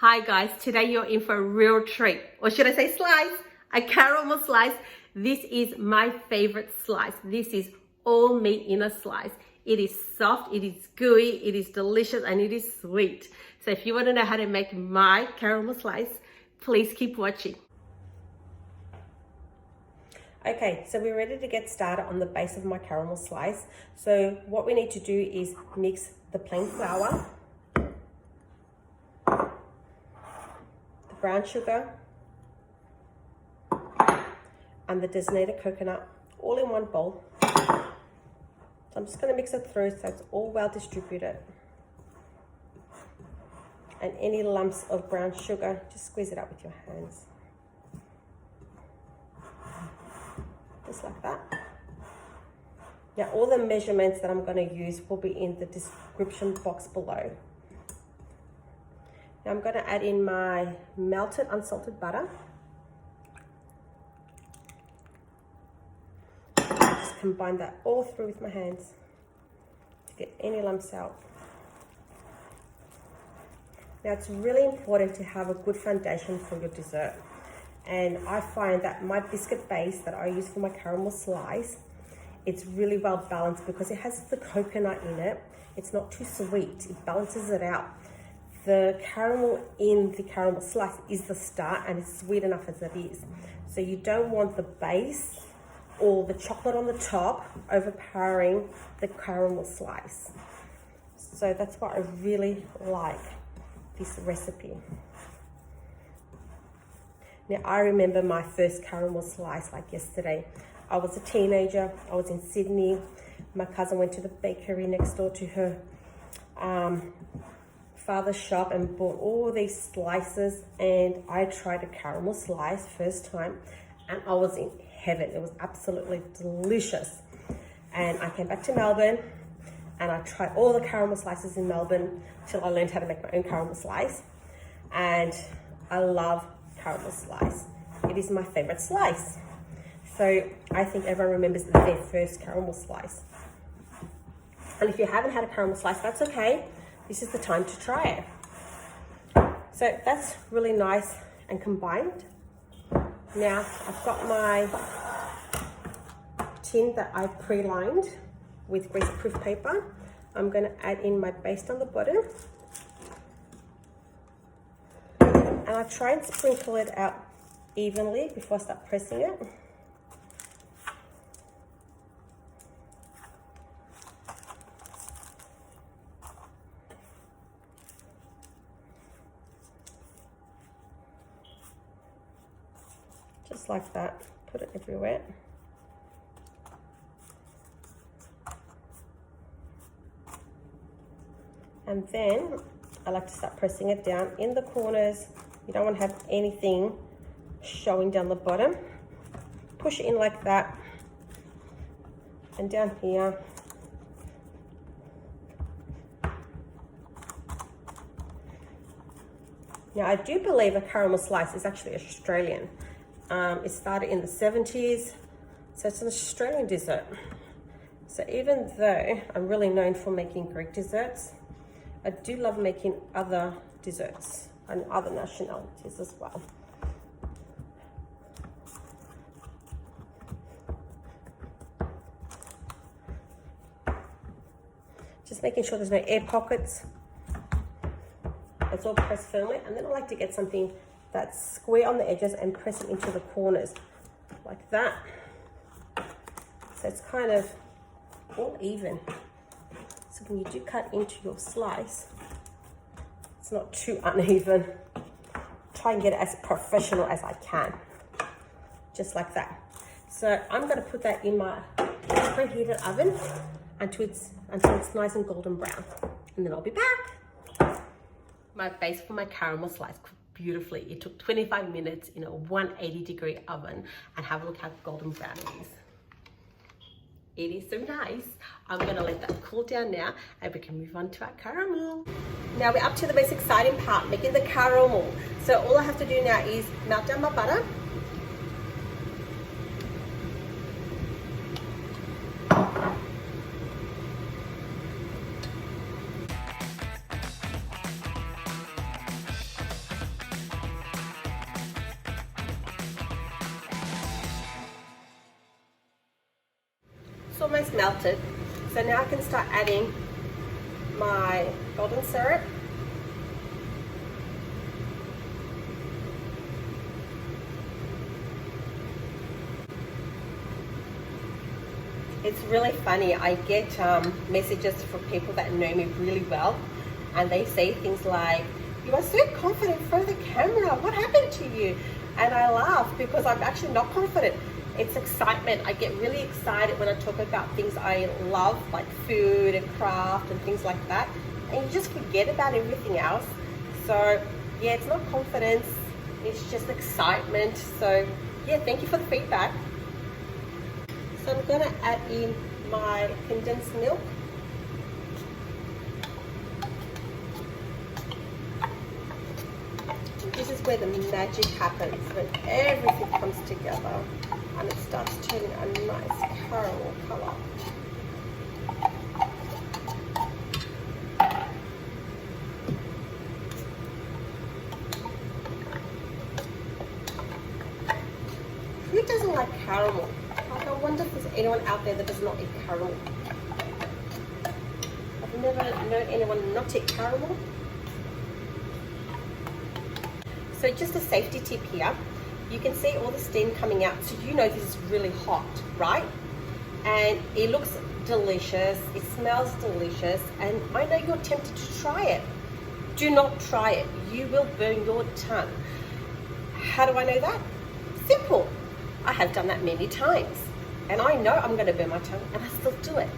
Hi guys, today you're in for a real treat, or should I say slice, a caramel slice. This is my favorite slice. This is all meat in a slice. It is soft, it is gooey, it is delicious, and it is sweet. So if you want to know how to make my caramel slice, please keep watching. Okay, so we're ready to get started on the base of my caramel slice. So what we need to do is mix the plain flour, brown sugar, and the desiccated coconut all in one bowl. So I'm just going to mix it through so it's all well distributed. And any lumps of brown sugar, just squeeze it out with your hands. Just like that. Now all the measurements that I'm going to use will be in the description box below. Now I'm going to add in my melted unsalted butter. Just combine that all through with my hands to get any lumps out. Now it's really important to have a good foundation for your dessert. And I find that my biscuit base that I use for my caramel slice, it's really well balanced because it has the coconut in it. It's not too sweet, it balances it out. The caramel in the caramel slice is the start and it's sweet enough as it is. So you don't want the base or the chocolate on the top overpowering the caramel slice. So that's why I really like this recipe. Now I remember my first caramel slice like yesterday. I was a teenager, I was in Sydney. My cousin went to the bakery next door to her father's shop and bought all these slices, and I tried a caramel slice first time and I was in heaven. It was absolutely delicious. And I came back to Melbourne and I tried all the caramel slices in Melbourne till I learned how to make my own caramel slice. And I love caramel slice. It is my favorite slice. So I think everyone remembers their first caramel slice. And if you haven't had a caramel slice, that's okay. This is the time to try it. So that's really nice and combined. Now I've got my tin that I've pre-lined with greaseproof paper. I'm going to add in my base on the bottom. And I try and sprinkle it out evenly before I start pressing it. Just like that, put it everywhere. And then I like to start pressing it down in the corners. You don't want to have anything showing down the bottom. Push it in like that. And down here. Now I do believe a caramel slice is actually Australian. It started in the 70s, so it's an Australian dessert. So even though I'm really known for making Greek desserts, I do love making other desserts and other nationalities as well. Just making sure there's no air pockets. It's all pressed firmly, and then I like to get something that's square on the edges and press it into the corners like that. So it's kind of all even. So when you do cut into your slice, it's not too uneven. Try and get it as professional as I can. Just like that. So I'm going to put that in my preheated oven until it's nice and golden brown. And then I'll be back. My base for my caramel slice cooked beautifully. It took 25 minutes in a 180-degree oven, and have a look how golden brown it is. It is so nice. I'm gonna let that cool down now and we can move on to our caramel. Now we're up to the most exciting part, making the caramel. So all I have to do now is melt down my butter. It's almost melted. So now I can start adding my golden syrup. It's really funny. I get messages from people that know me really well, and they say things like, "You are so confident in front of the camera. What happened to you?" And I laugh because I'm actually not confident. It's excitement. I get really excited when I talk about things I love, like food and craft and things like that. And you just forget about everything else. So yeah, it's not confidence. It's just excitement. So yeah, thank you for the feedback. So I'm gonna add in my condensed milk. This is where the magic happens, when everything comes together and it starts turning a nice caramel color. Who doesn't like caramel? Like, I wonder if there's anyone out there that does not eat caramel. I've never known anyone not eat caramel. So just a safety tip here, you can see all the steam coming out, so you know this is really hot, right? And it looks delicious, it smells delicious, and I know you're tempted to try it. Do not try it, you will burn your tongue. How do I know that? Simple. I have done that many times, and I know I'm gonna burn my tongue, and I still do it.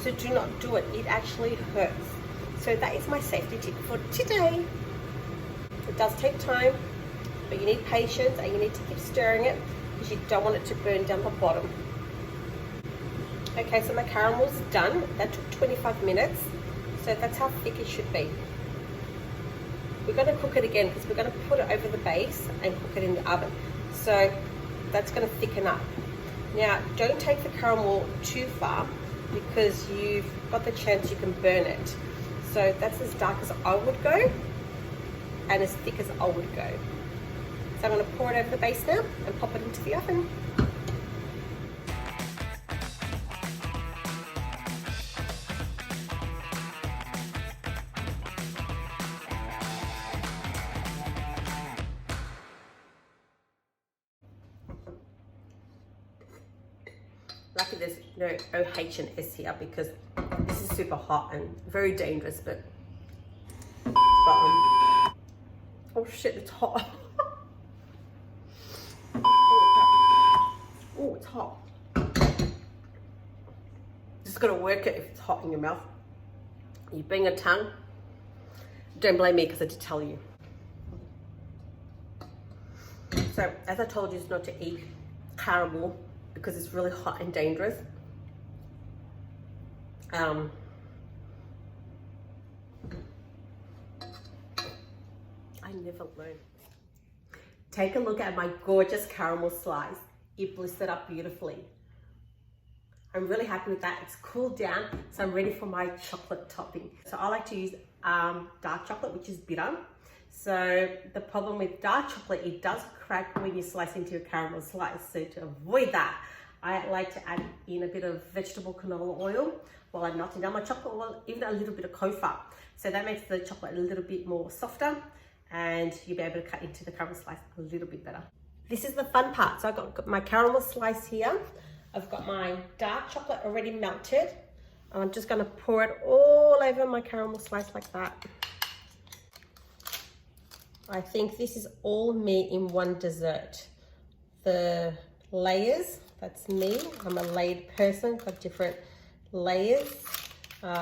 So do not do it, it actually hurts. So that is my safety tip for today. It does take time, but you need patience and you need to keep stirring it because you don't want it to burn down the bottom. Okay, so my caramel's done. That took 25 minutes. So that's how thick it should be. We're going to cook it again because we're going to put it over the base and cook it in the oven. So that's going to thicken up. Now, don't take the caramel too far because you've got the chance you can burn it. So that's as dark as I would go and as thick as I would go. So I'm going to pour it over the base now and pop it into the oven. Lucky there's no OH and S here because this is super hot and very dangerous, but oh shit, it's hot. Oh, it's hot. Just gotta work it if it's hot in your mouth. You bring a tongue. Don't blame me because I did tell you. So, as I told you, it's not to eat caramel because it's really hot and dangerous. I never learned. Take a look at my gorgeous caramel slice. It blistered up beautifully. I'm really happy with that. It's cooled down, so I'm ready for my chocolate topping. So I like to use dark chocolate, which is bitter. So the problem with dark chocolate, it does crack when you slice into your caramel slice. So to avoid that, I like to add in a bit of vegetable canola oil while I'm melting down my chocolate, or even a little bit of kofa. So that makes the chocolate a little bit more softer, and you'll be able to cut into the caramel slice a little bit better. This is the fun part. So I've got my caramel slice here. I've got my dark chocolate already melted. And I'm just gonna pour it all over my caramel slice like that. I think this is all me in one dessert. The layers, that's me. I'm a layered person, got different layers.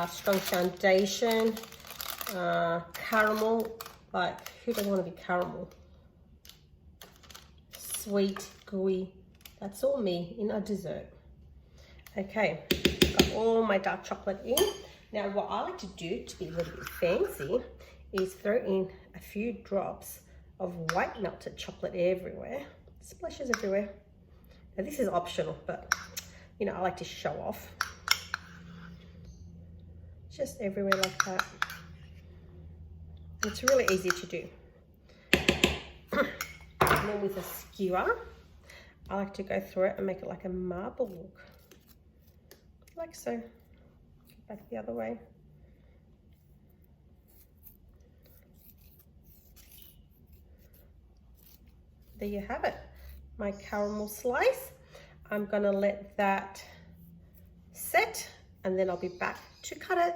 Strong foundation, caramel, like who doesn't want to be caramel? Sweet, gooey, that's all me in a dessert. Okay, got all my dark chocolate in. Now what I like to do to be a little bit fancy is throw in a few drops of white melted chocolate everywhere. Splashes everywhere. Now this is optional, but you know, I like to show off. Just everywhere like that. It's really easy to do. And then with a skewer, I like to go through it and make it like a marble look. like so. Back the other way. There you have it, my caramel slice. I'm gonna let that set and then I'll be back to cut it.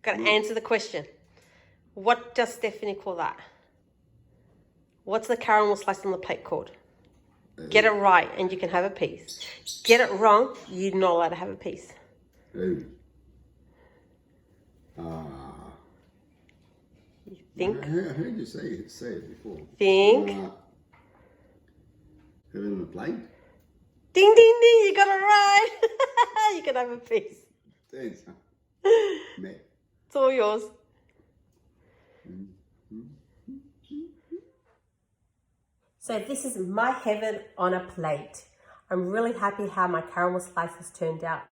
Gotta answer the question. What does Stephanie call that? What's the caramel slice on the plate called? Get it right and you can have a piece. Get it wrong, you're not allowed to have a piece. You think? I heard you say it before. Think. Having a plate? Ding, ding, ding, you got it right. You can have a piece. Thanks. It's all yours. So this is my heaven on a plate. I'm really happy how my caramel slices turned out.